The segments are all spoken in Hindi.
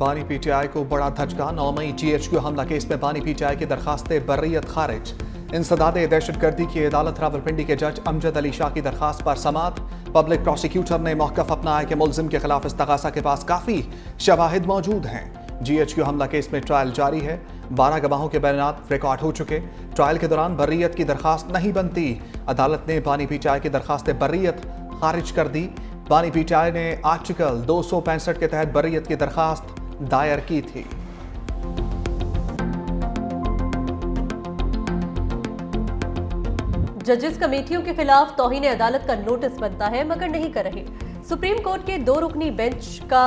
बानी पीटीआई को बड़ा धचका। 9 मई GHQ हमला केस में बानी पीटीआई की दरखास्त बर्रियत खारिज। इंसदाद दहशतगर्दी की अदालत रावलपिंडी के जज अमजद अली शाह की दरखास्त पर समात। पब्लिक प्रोसिक्यूटर ने मौक़िफ़ अपनाया कि मुल्ज़िम के खिलाफ इस्तग़ासा के पास काफ़ी शवाहिद मौजूद हैं। GHQ हमला केस में ट्रायल जारी है। 12 गवाहों के बयानात रिकॉर्ड हो चुके। ट्रायल के दौरान बर्रियत की दरखास्त नहीं बनती। अदालत ने बानी पीटीआई की दरखास्त बर्रियत खारिज कर दी। बानी पीटीआई ने आर्टिकल 265 के तहत बर्रियत की दरखास्त दायर की थी। जजेस कमेटियों के खिलाफ तौहीन अदालत का नोटिस बनता है मगर नहीं कर रहे। सुप्रीम कोर्ट के 2 रुकनी बेंच का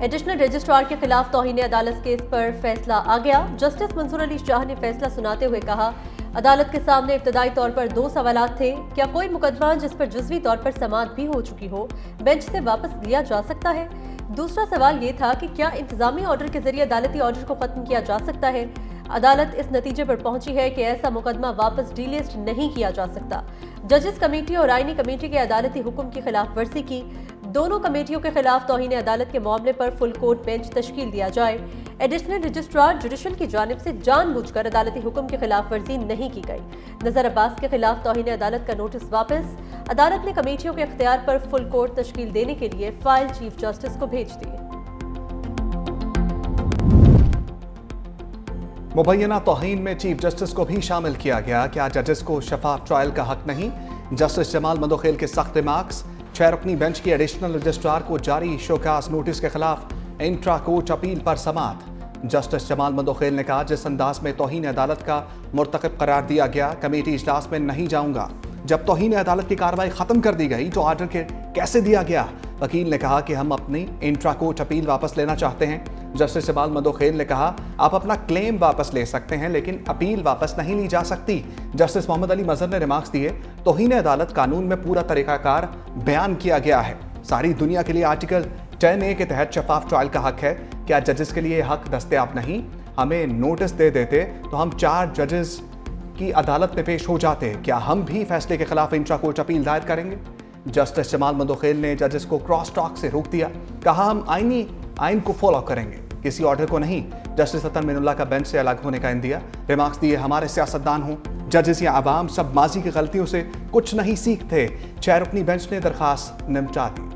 एडिशनल रजिस्ट्रार के खिलाफ तौहीन अदालत केस पर फैसला आ गया। जस्टिस मंसूर अली शाह ने फैसला सुनाते हुए कहा, अदालत के सामने इब्तदाई तौर पर 2 सवालात थे। क्या कोई मुकदमा जिस पर जुज़वी तौर पर समाअत भी हो चुकी हो बेंच से वापस लिया जा सकता है? दूसरा सवाल ये था कि क्या इंतजामी ऑर्डर के जरिए अदालती ऑर्डर को खत्म किया जा सकता है? अदालत इस नतीजे पर पहुंची है कि ऐसा मुकदमा वापस डीलिस्ट नहीं किया जा सकता। जजेस कमेटी और आईनी कमेटी के अदालती हुक्म की खिलाफ वर्जी की। दोनों कमेटियों के खिलाफ तौहीन अदालत के मामले पर फुल कोर्ट बेंच तश्कील दिया जाए। एडिशनल रजिस्ट्रार जुडिशल की जानिब से जानबूझकर अदालती हुक्म की खिलाफ वर्जी नहीं की गई। नजर अब्बास के खिलाफ तौहीन अदालत का नोटिस वापस। अदालत ने कमेटियों के इख्तियार पर फुल कोर्ट तश्कील देने के लिए फाइल चीफ जस्टिस को भेज दी। मुबैना तौहीन में चीफ जस्टिस को भी शामिल किया गया। क्या जजेस को शफाफ ट्रायल का हक नहीं? जस्टिस जमाल मंदोखेल के सख्त रिमार्क्स। 6 रुकनी बेंच की एडिशनल रजिस्ट्रार को जारी शोकास नोटिस के खिलाफ इंट्रा कोर्ट अपील पर समात। जस्टिस जमाल मंदोखेल ने कहा, जिस अंदाज में तौहीन अदालत का मुर्तकब करार दिया गया, कमेटी इजलास में नहीं जाऊंगा। जब तौहीन अदालत की कार्रवाई खत्म कर दी गई तो ऑर्डर कैसे दिया गया? वकील ने कहा कि हम अपनी इंट्रा कोर्ट अपील वापस लेना चाहते हैं। जस्टिस जमाल मंदोखेल ने कहा, आप अपना क्लेम वापस ले सकते हैं लेकिन अपील वापस नहीं ली जा सकती। जस्टिस मोहम्मद अली मजहर ने रिमार्क्स दिए, तौहीन अदालत कानून में पूरा तरीकाकार बयान किया गया है। सारी दुनिया के लिए आर्टिकल 10A के तहत शफाफ ट्रायल का हक है। क्या जजेस के लिए हक दस्तयाब नहीं? हमें नोटिस दे देते तो हम 4 जजेस की अदालत में पेश हो जाते। क्या हम भी फैसले के खिलाफ इंट्रा कोर्ट अपील दायर करेंगे? जस्टिस जमाल मंदोखेल ने जजेस को क्रॉस टॉक से रोक दिया। कहा, हम आइन को फॉलो करेंगे, किसी ऑर्डर को नहीं। जस्टिस अतन मिनुल्लाह का बेंच से अलग होने का इंदिया। रिमार्क्स दिए, हमारे सियासतदान हों, जजेस या अवाम, सब माजी की गलतियों से कुछ नहीं सीखते। 6 रुकनी बेंच ने दरखास्त निपटा दी।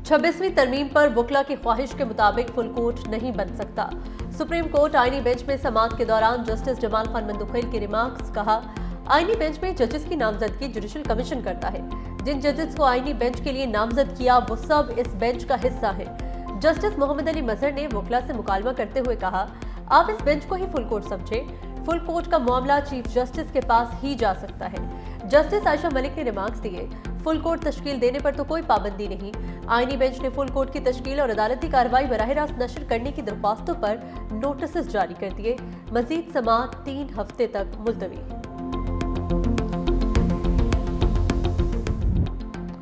26वीं तरमीम पर वकला की ख्वाहिश के मुताबिक फुल कोर्ट नहीं बन सकता। सुप्रीम कोर्ट आईनी बेंच में समाअत के दौरान जस्टिस जमाल खान मंदोखेल के रिमार्क्स। कहा, आईनी बेंच में जजेस की नामजदगी जुडिशल कमीशन करता है। जिन जजेस को आईनी बेंच के लिए नामजद किया वो सब इस बेंच का हिस्सा है। जस्टिस मोहम्मद अली मजहर ने वकला से मुकालमा करते हुए कहा, आप इस बेंच को ही फुल कोर्ट समझे। फुल कोर्ट का मामला चीफ जस्टिस के पास ही जा सकता है। जस्टिस आयशा मलिक ने रिमार्क्स दिए, फुल कोर्ट तश्कील देने पर तो कोई पाबंदी नहीं। आईनी बेंच ने फुल कोर्ट की तश्कील और अदालती कार्रवाई बराह रास्त नशर करने की दरख्वास्तों पर नोटिस जारी कर दिए। मजीद समाअत 3 हफ्ते तक मुलतवी।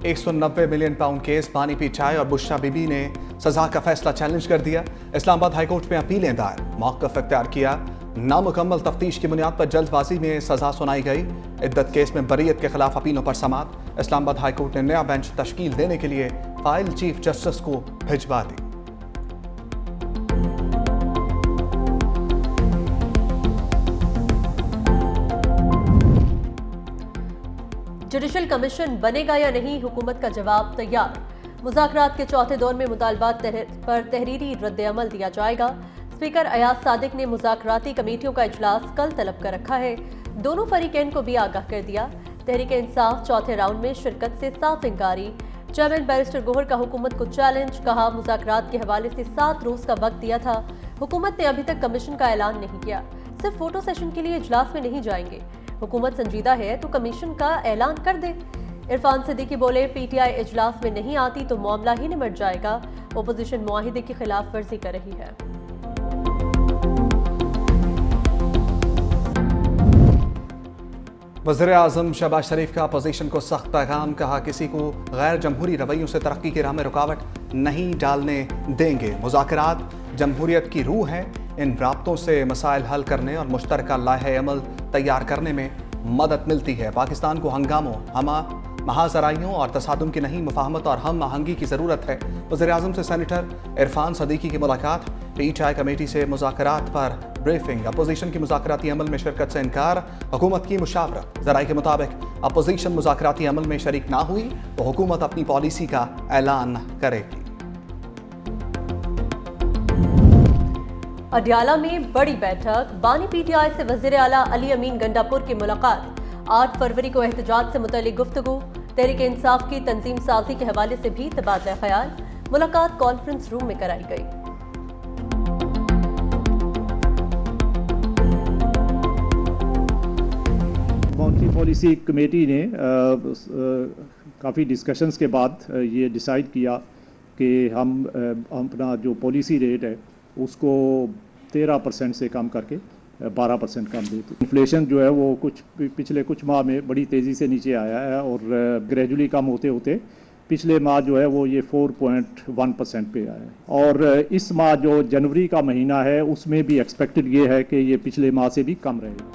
190 मिलियन पाउंड केस बानी पीटीआई और बुशरा बीबी ने सजा का फैसला चैलेंज कर दिया। इस्लामाबाद हाईकोर्ट में अपीलें दायर, मौक़िफ़ इख्तियार किया। नामुकम्मल तफ्तीश की बुनियाद पर जल्दबाजी में सजा सुनाई गई। इद्दत केस में बरीयत के खिलाफ अपीलों पर समाअत। इस्लामाबाद हाईकोर्ट ने नया बेंच तश्कील देने के लिए फाइल चीफ जस्टिस को भिजवा दी। जुडिशल कमीशन बनेगा या नहीं, हुकूमत का जवाब तैयार। मुज़ाकरात के चौथे दौर में मुतालबात पर तहरीरी रद्द-ए-अमल दिया जाएगा। स्पीकर अयाज सादिक ने मुज़ाकराती कमेटियों का इजलास कल तलब कर रखा है। दोनों फरीकैन को भी आगाह कर दिया। तहरीक इंसाफ चौथे राउंड में शिरकत से साफ इंकारी। चेयरमैन बैरिस्टर गोहर का हुकूमत को चैलेंज। कहा, मुज़ाकरात के हवाले से 7 रोज का वक्त दिया था, हुकूमत ने अभी तक कमीशन का ऐलान नहीं किया। सिर्फ फोटो सेशन के लिए इजलास में नहीं जाएंगे। हुकूमत संजीदा है तो कमीशन का ऐलान कर दे। इरफान सिद्दीकी बोले, पीटीआई इजलास में नहीं आती तो मामला ही निमट जाएगा। ओपोजिशन मुआहिदे की खिलाफ वर्जी कर रही है। वज़ीर-ए-आज़म शहबाज शरीफ का अपोजिशन को सख्त पैगाम। कहा, किसी को गैर जमहूरी रवैयों से तरक्की की राह में रुकावट नहीं डालने देंगे। मुज़ाकरात जमहूरियत की रूह है। इन राब्तों से मसाइल हल करने और मुश्तरका लाहे अमल तैयार करने में मदद मिलती है। पाकिस्तान को महाजराइयों और तसादुम की नहीं, मुफाहमत और हम आहंगी की ज़रूरत है। वज़ीर-ए-आज़म से सेनेटर इरफान सदीकी की मुलाकात, पीटीआई कमेटी से मुज़ाकरात पर ब्रीफिंग, अपोजिशन की मुज़ाकराती अमल में शिरकत से इनकार, हुकूमत की मुशावरत। ज़राए के मुताबिक अपोजिशन मुज़ाकराती अमल में शरीक ना हुई तो हुकूमत अपनी पॉलिसी का ऐलान करेगी। अडियाला में बड़ी बैठक, बानी पीटीआई से वज़ीर आला अली अमीन गंडापुर की मुलाकात। 8 फरवरी को एहतजाज से मुतल्लिक गुफ्तगू, तहरीक इंसाफ की तंजीम साजी के हवाले से भी तबादला ख्याल। मुलाकात कॉन्फ्रेंस रूम में कराई गई। मॉनेटरी पॉलिसी कमेटी ने काफ़ी डिस्कशंस के बाद ये डिसाइड किया कि हम अपना जो पॉलिसी रेट है उसको 13% से कम करके 12% कम देते। इन्फ्लेशन जो है वो पिछले कुछ माह में बड़ी तेज़ी से नीचे आया है और ग्रेजुअली कम होते होते पिछले माह जो है वो ये 4.1% पे आया है और इस माह जो जनवरी का महीना है उसमें भी एक्सपेक्टेड ये है कि ये पिछले माह से भी कम रहेगा।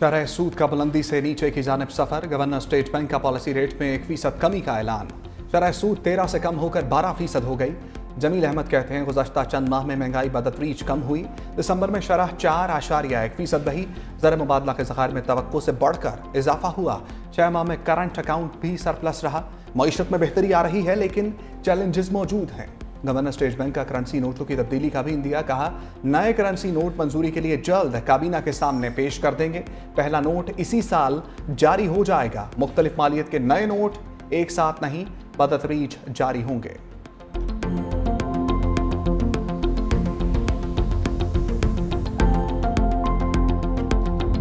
शरह सूद का बुलंदी से नीचे की जानिब सफर, गवर्नर स्टेट बैंक का पॉलिसी रेट में 1% कमी का ऐलान। शरह सूद 13 से कम होकर 12% हो गई। जमील अहमद कहते हैं गुज़श्ता चंद माह में महंगाई बदतरीज कम हुई। दिसंबर में शरह 4.1% रही। ज़र मुबादला के ज़खायर में तवक्को से बढ़कर इजाफा हुआ। 6 माह में करंट अकाउंट भी सरप्लस रहा। मईशत में बेहतरी आ रही है लेकिन चैलेंजेस मौजूद हैं। गवर्नर स्टेट बैंक का करेंसी नोटों की तब्दीली का भी इंदिया, कहा नए करेंसी नोट मंजूरी के लिए जल्द काबीना के सामने पेश कर देंगे। पहला नोट इसी साल जारी हो जाएगा। मुख्तलिफ मालियत के नए नोट एक साथ नहीं बदतरीज जारी होंगे।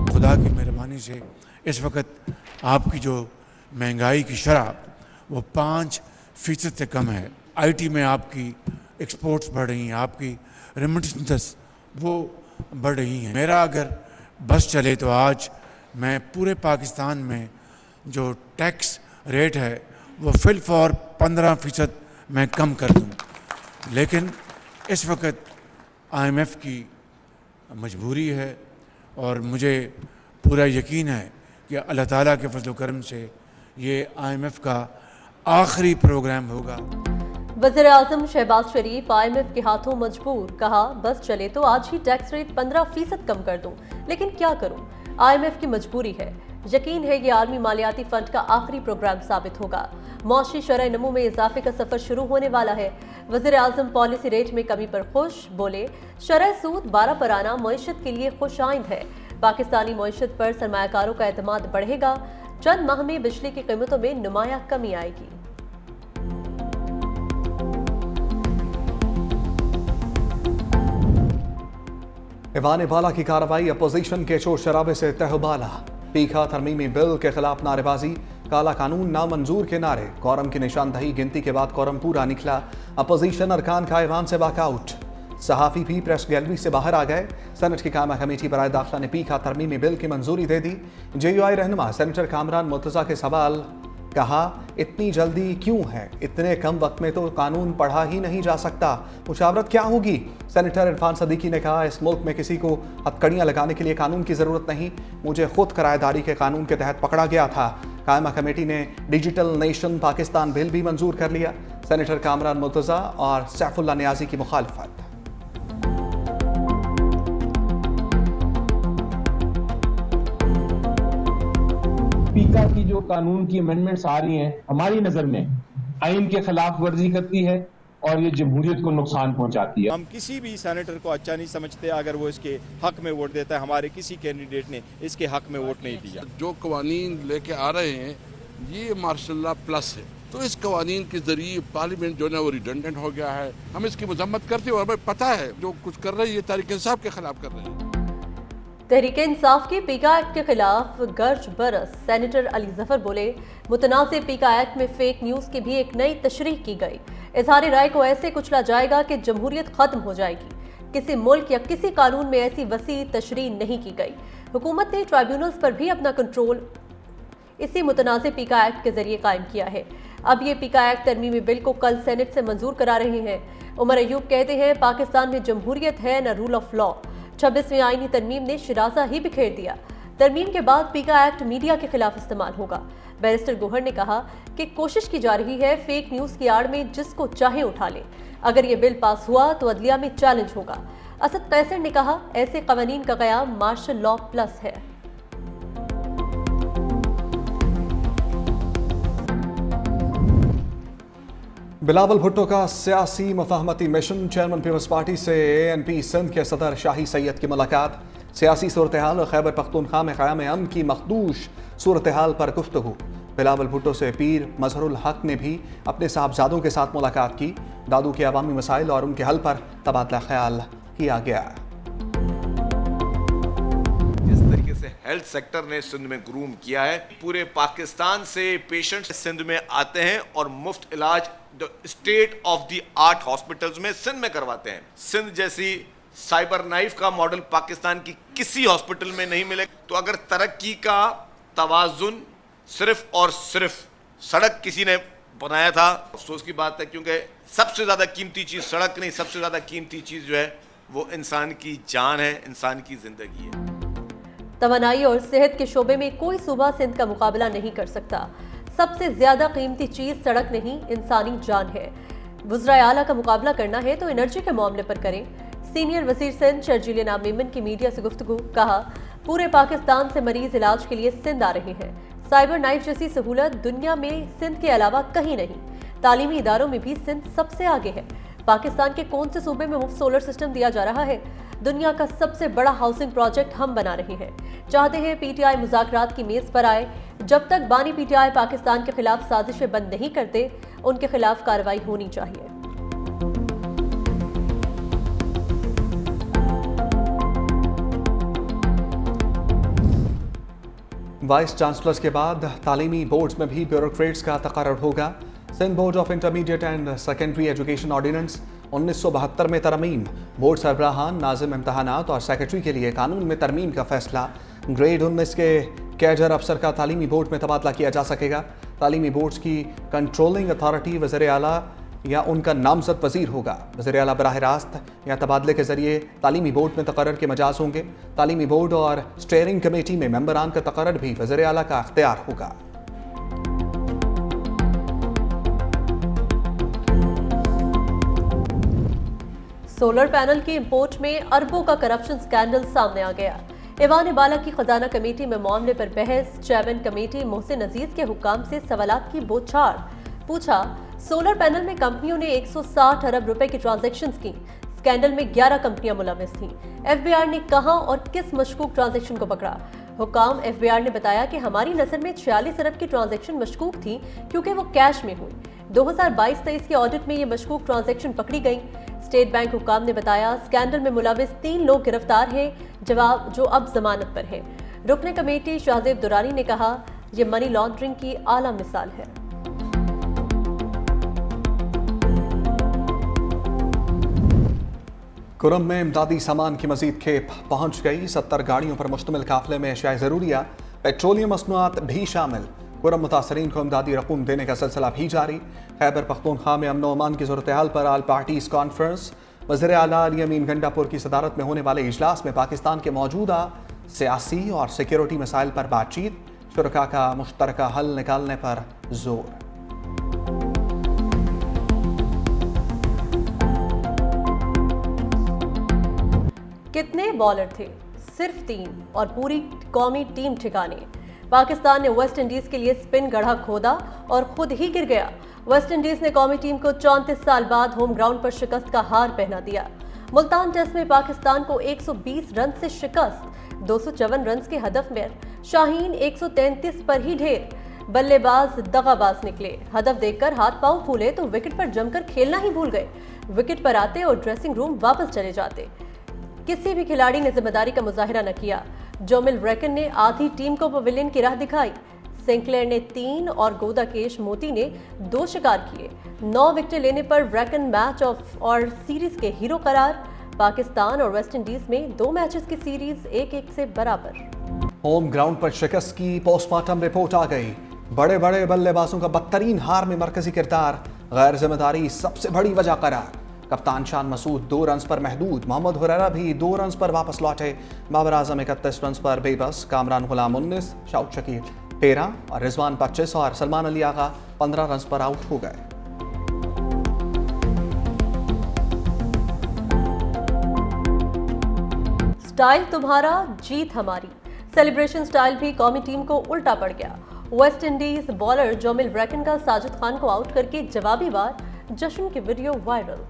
खुदा की मेहरबानी से इस वक्त आपकी जो महंगाई की शरह वो 5% से कम है। आईटी में आपकी एक्सपोर्ट्स बढ़ रही हैं, आपकी रेमिटेंसेस वो बढ़ रही हैं। मेरा अगर बस चले तो आज मैं पूरे पाकिस्तान में जो टैक्स रेट है वो फिल फॉर 15% मैं कम कर दूं। लेकिन इस वक्त IMF की मजबूरी है और मुझे पूरा यकीन है कि अल्लाह ताला के फजल करम से ये IMF का आखिरी प्रोग्राम होगा। वज़ीर-ए-आज़म शहबाज शरीफ IMF के हाथों मजबूर, कहा बस चले तो आज ही टैक्स रेट 15% कम कर दूं, लेकिन क्या करूं, IMF की मजबूरी है। यकीन है ये आलमी मालियाती फंड का आखिरी प्रोग्राम साबित होगा। मौशी शरह नमू में इजाफे का सफर शुरू होने वाला है। वज़ीर-ए-आज़म पॉलिसी रेट में कमी पर खुश, बोले शरह सूद 12 पर आना मईशत के लिए खुश आइंद है। पाकिस्तानी मईशत पर सरमायाकारों का एतमाद बढ़ेगा। चंद माह में बिजली की कीमतों में नुमाया कमी आएगी। ईवान बाला की कार्रवाई, अपोजिशन के शोर शराबे से तहबाला। तीखा तरमीमी बिल के खिलाफ नारेबाजी, काला कानून नामंजूर के नारे। कोरम की निशानदही, गिनती के बाद कोरम पूरा निकला। अपोजिशन अरकान का ईवान से वॉकआउट। सहाफ़ी भी प्रेस गैलरी से बाहर आ गए। सेनेट की कायमा कमेटी बराए दाखिला ने पीखा तरमीमी बिल की मंजूरी दे दी। JUI रहनुमा सेनेटर कामरान मुर्तज़ा के सवाल, कहा इतनी जल्दी क्यों है, इतने कम वक्त में तो कानून पढ़ा ही नहीं जा सकता, मुशावरत क्या होगी। सेनेटर इरफान सदीकी ने कहा इस मुल्क में किसी को हथकड़ियाँ लगाने के लिए कानून की ज़रूरत नहीं, मुझे खुद किराएदारी के कानून के तहत पकड़ा गया था। कायमा कमेटी ने डिजिटल नेशन पाकिस्तान बिल भी मंजूर कर लिया। सेनेटर कामरान मुर्तज़ा और सैफुल्ला नियाज़ी की मुखालफत। पीका की जो कानून की अमेंडमेंट्स आ रही हैं हमारी नजर में आइन के खिलाफ वर्जी करती है और ये जमहूरियत को नुकसान पहुंचाती है। हम किसी भी सेनेटर को अच्छा नहीं समझते अगर वो इसके हक में वोट देता है। हमारे किसी कैंडिडेट ने इसके हक में वोट नहीं दिया। जो कवानीन लेके आ रहे हैं ये मार्शल प्लस है, तो इस कवानीन के जरिए पार्लियामेंट जो है वो रिडंडेंट हो गया है। हम इसकी मजम्मत करते हैं और हमें पता है जो कुछ कर रहे हैं ये तहरीक इंसाफ के खिलाफ कर रहे हैं। तहरीक इंसाफ की पीका एक्ट के खिलाफ गर्ज बरस। सेनेटर अली जफर बोले मुतनाज़ पीका एक्ट में फेक न्यूज़ की भी एक नई तशरीह की गई। इजहार राय को ऐसे कुचला जाएगा कि जमहूरियत खत्म हो जाएगी। किसी मुल्क या किसी कानून में ऐसी वसी तशरीह नहीं की गई। हुकूमत ने ट्राइब्यूनल्स पर भी अपना कंट्रोल इसी मुतनाज़ पीका एक्ट के जरिए कायम किया है। अब ये पीका एक्ट तरमीमी बिल को कल सेनेट से मंजूर करा रहे हैं। उमर अयूब कहते हैं पाकिस्तान में जमहूरियत है न रूल ऑफ लॉ। 26वीं आईनी तरमीम ने शिराजा ही बिखेर दिया। तरमीम के बाद पीका एक्ट मीडिया के खिलाफ इस्तेमाल होगा। बैरिस्टर गोहर ने कहा कि कोशिश की जा रही है फेक न्यूज की आड़ में जिसको चाहे उठा ले। अगर ये बिल पास हुआ तो अदलिया में चैलेंज होगा। असद कैसर ने कहा, ऐसे कवानीन का क़याम मार्शल लॉ प्लस है। बिलावल भुट्टो का सियासी मफाहमती मिशन। चेयरमैन पीपल्स पार्टी से ANP सिंध के सदर शाही सैयद की मुलाकात। सियासी सूरत हाल और खैबर पख्तूनख्वा में क़याम अमन की मखदूश सूरत हाल पर गुफ्तगू। बिलावल भुट्टो से पीर मजहरुल हक ने भी अपने साहबजादों के साथ मुलाकात की। दादू के अवामी मसाइल और उनके हल पर तबादला ख्याल किया गया। जिस तरीके से हेल्थ सेक्टर ने सिंध में ग्रूम किया है, पूरे पाकिस्तान से पेशेंट्स सिंध में आते हैं और मुफ्त इलाज state of the art hospitals में सिंध में करवाते हैं। सिंध जैसी साइबर नाइफ का मॉडल पाकिस्तान की किसी हॉस्पिटल में नहीं मिले। तो अगर तरक्की का तवाजुन सिर्फ और सिर्फ सड़क किसी ने बनाया था, अफसोस की बात है, क्योंकि सबसे ज्यादा कीमती चीज सड़क नहीं, सबसे ज्यादा कीमती चीज जो है वो इंसान की जान है, इंसान की जिंदगी है। तवानाई और सेहत के शोबे में कोई सूबा सिंध का मुकाबला नहीं कर सकता। सबसे ज्यादा कीमती चीज सड़क नहीं, इंसानी जान है। वज़राए आला का मुकाबला करना है तो एनर्जी के मामले पर करें। सीनियर वज़ीर सिंध शर्जील इनाम मेमन की मीडिया से गुफ्तगू। कहा, पूरे पाकिस्तान से मरीज इलाज के लिए सिंध आ रहे हैं। साइबर नाइफ जैसी सहूलत दुनिया में सिंध के अलावा कहीं नहीं। तालीमी इदारों में भी सिंध सबसे आगे है। पाकिस्तान के कौन से सूबे में मुफ्त सोलर सिस्टम दिया जा रहा है? दुनिया का सबसे बड़ा हाउसिंग प्रोजेक्ट हम बना रहे हैं। चाहते हैं PTI मुज़ाकरात की मेज पर आए। जब तक बानी PTI पाकिस्तान के खिलाफ साजिशें बंद नहीं करते, उनके खिलाफ कार्रवाई होनी चाहिए। वाइस चांसलर्स के बाद तालीमी बोर्ड्स में भी ब्यूरोक्रेट्स का तकर्रुर होगा। Sindh board of intermediate and secondary education ordinance 1972 में तरमीम। बोर्ड सरबराहान, नाजिम इम्तहानात और सेक्रेटरी के लिए कानून में तरमीम का फैसला। ग्रेड 19 के कैडर अफसर का तालीमी बोर्ड में तबादला किया जा सकेगा। तालीमी बोर्ड्स की कंट्रोलिंग अथॉरिटी वज़ीर आला या उनका नामजद वज़ीर होगा। वज़ीर आला बराह रास्त या तबादले के जरिए तालीमी बोर्ड में तकर्रर के मजाज होंगे। तालीमी बोर्ड और स्टेयरिंग कमेटी में मेंबरान का तकर्रर भी वज़ीर आला का अख्तियार होगा। सोलर पैनल की इंपोर्ट में अरबों का करप्शन स्कैंडल सामने आ गया। ईवान बाला की खजाना कमेटी में मामले पर बहस। चेयरमैन कमेटी मोहसिन अजीज के हुक्काम से सवालात की बौछार। पूछा, सोलर पैनल में कंपनियों ने 160 अरब रुपए की ट्रांजैक्शंस की। स्कैंडल में 11 कंपनियां मुलविस थीं। FBI ने कहां और किस मशकूक ट्रांजैक्शन को पकड़ा? हुक्काम FBI ने बताया कि हमारी नजर में 46 अरब की ट्रांजैक्शन मशकूक थी क्योंकि वो कैश में हुई। 2022-23 के ऑडिट में ये मशकूक ट्रांजैक्शन पकड़ी गई। स्टेट बैंक हुक्काम ने बताया, स्कैंडल में मुलविस 3 लोग गिरफ्तार हैं, जो अब जमानत पर हैं। रुकने कमेटी शाहजेब दुरानी ने कहा, ये मनी लॉन्ड्रिंग की आला मिसाल है। कुरम में इमदादी सामान की मजीद खेप पहुंच गई। 70 गाड़ियों पर मुश्तमिल काफिले में अशियाए ज़रूरिया, पेट्रोलियम मसनूआत भी शामिल। कुरम मुतासरीन को इमदादी रकूम देने का सिलसिला भी जारी। खैबर पख्तूनख्वा में अमन अमान की सूरत हाल पर आल पार्टीज कॉन्फ्रेंस। वज़ीर आला अली अमीन गंडापुर की सदारत में होने वाले इजलास में पाकिस्तान के मौजूदा सियासी और सिक्योरिटी मसाइल पर बातचीत। शुरका का मुश्तरका हल निकालने पर जोर। कितने बॉलर थे? सिर्फ 3 और पूरी कौमी टीम ठिकाने। पाकिस्तान ने वेस्ट इंडीज के लिए स्पिन गढ़ा खोदा और खुद ही गिर गया। वेस्ट इंडीज ने कौमी टीम को 34 साल बाद होम ग्राउंड पर शिकस्त का हार पहना दिया। मुल्तान टेस्ट में पाकिस्तान को 120 रन से शिकस्त। 254 रन के हदफ में शाहीन 133 पर ही ढेर। बल्लेबाज दगाबाज निकले। हदफ देखकर हाथ पांव फूले तो विकेट पर जमकर खेलना ही भूल गए। विकेट पर आते और ड्रेसिंग रूम वापस चले जाते। किसी भी खिलाड़ी ने जिम्मेदारी का मुजाहिरा न किया। जोमिल ब्रैकन ने आधी टीम को पवेलियन की राह दिखाई। सिंक्लेयर ने 3 और गोदाकेश मोती ने 2 शिकार किए। 9 विकेटें लेने पर ब्रैकन मैच ऑफ और सीरीज के हीरो करार। पाकिस्तान और वेस्ट इंडीज में 2 मैचेस की सीरीज 1-1 से बराबर। होम ग्राउंड पर शिकस्त की पोस्टमार्टम रिपोर्ट आ गई। बड़े बड़े बल्लेबाजों का बदतरीन हार में मरकजी किरदार, गैर जिम्मेदारी सबसे बड़ी वजह करार। कप्तान शान मसूद 2 रन्स पर महदूद। मोहम्मद हुरैरा भी 2 रन्स पर वापस लौटे। बाबर आजम 31 रन्स पर बेबस। कामरान गुलाम 19, शाउद शकील 13 और रिजवान 25 और सलमान अली आगा 15 रन पर आउट हो गए। स्टाइल तुम्हारा जीत हमारी, सेलिब्रेशन स्टाइल भी कौमी टीम को उल्टा पड़ गया। वेस्ट इंडीज बॉलर जोमिल ब्रैकन का साजिद खान को आउट करके जवाबी वार, जश्न की वीडियो वायरल।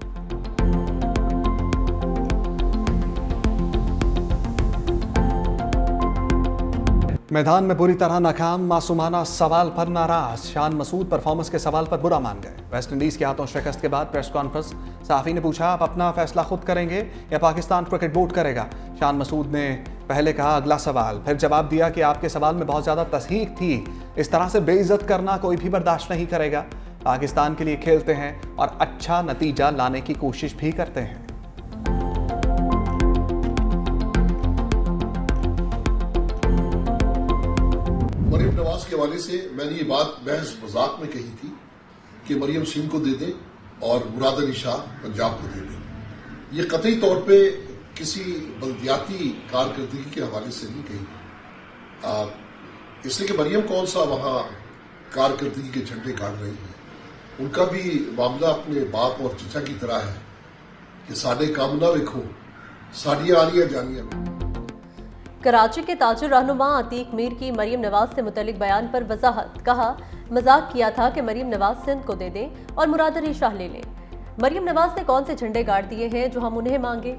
मैदान में बुरी तरह नाकाम, मासूमाना सवाल पर नाराज, शान मसूद परफॉर्मेंस के सवाल पर बुरा मान गए। वेस्ट इंडीज के हाथों शिकस्त के बाद प्रेस कॉन्फ्रेंस, सहाफी ने पूछा आप अपना फैसला खुद करेंगे या पाकिस्तान क्रिकेट बोर्ड करेगा। शान मसूद ने पहले कहा अगला सवाल, फिर जवाब दिया कि आपके सवाल में बहुत ज्यादा तस्हीक थी, इस तरह से बेइज्जत करना कोई भी बर्दाश्त नहीं करेगा। पाकिस्तान के लिए खेलते हैं और अच्छा नतीजा लाने की कोशिश भी करते हैं। मरियम नवाज के हवाले से मैंने ये बात महज मजाक में कही थी कि मरियम सिंह को दे दें और मुराद अली शाह पंजाब को दे दें। ये कतई तौर पे किसी बल्दियाती कारकर्दगी के हवाले से नहीं कही, इसलिए कि मरियम कौन सा वहां कारकर्दगी के झंडे गाड़ रही है। उनका भी मामला अपने बाप और चचा की तरह है कि साडे काम ना वेखो, साडियां आलियां जानियां में। कराची के ताजिर रहनुमा अतीक मीर की मरियम नवाज से मुतल्लिक बयान पर वजाहत, कहा मजाक किया था कि मरियम नवाज सिंध को दे दें और मुराद अली शाह ले लें। मरियम नवाज ने कौन से झंडे गाड़ दिए हैं जो हम उन्हें मांगे।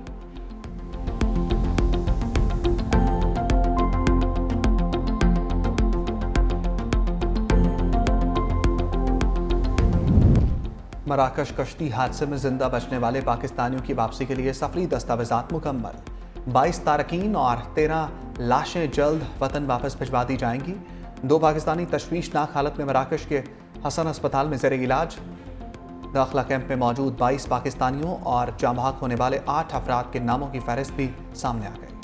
मराकश कश्ती हादसे में जिंदा बचने वाले पाकिस्तानियों की वापसी के लिए सफरी दस्तावेजात मुकम्मल, 22 तारकीन और 13 लाशें जल्द वतन वापस भिजवा दी जाएंगी। 2 पाकिस्तानी तशवीशनाक हालत में मराकश के हसन अस्पताल में ज़ेर इलाज। दाखिला कैंप में मौजूद 22 पाकिस्तानियों और जाँ बहक होने वाले 8 अफराद के नामों की फहरिस्त भी सामने आ गई।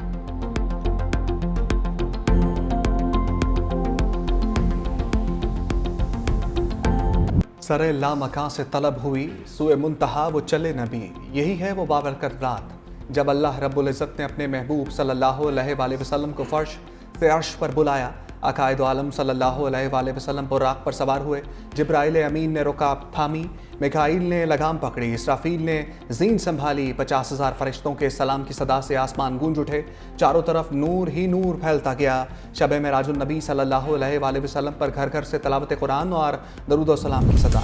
सरे लामकां से तलब हुई, सुए मुंतहा वो चले नबी। यही है वो बाबरकत रात जब अल्लाह रब्बुल इज़्ज़त ने अपने महबूब सल्लल्लाहु अलैहि वसल्लम को फर्श से अर्श पर बुलाया। अकायद आलम सल्लल्लाहु अलैहि वसल्लम बुराक पर सवार हुए। जिब्राइल अमीन ने रुकाब थामी, मिकाईल ने लगाम पकड़ी, इसराफील ने जीन संभाली। 50,000 फरिश्तों के सलाम की सदा से आसमान गूंज उठे। चारों तरफ नूर ही नूर फैलता गया। शब मेराजुन नबी सल्लल्लाहु अलैहि वसल्लम पर घर घर से तिलावत कुरान और दरूद व सलाम की सदा।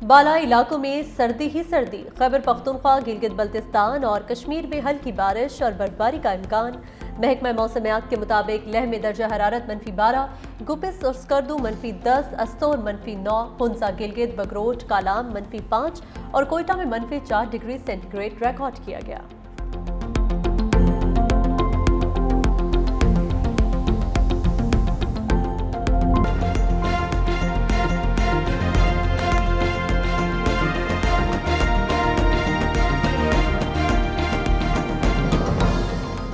बाला इलाकों में सर्दी ही सर्दी, खैबर पख्तूनख्वा, गिलगित बल्तिस्तान और कश्मीर में हल्की बारिश और बर्फबारी का इम्कान। महकमा मौसमियात के मुताबिक लेह में दर्जा हरारत -12, गुपिस और स्कर्दू -10, अस्तोर -9, हुंसा, गिलगित, बगरोट, कालाम -5 और कोयटा में -4 डिग्री सेंटीग्रेड रिकॉर्ड किया गया।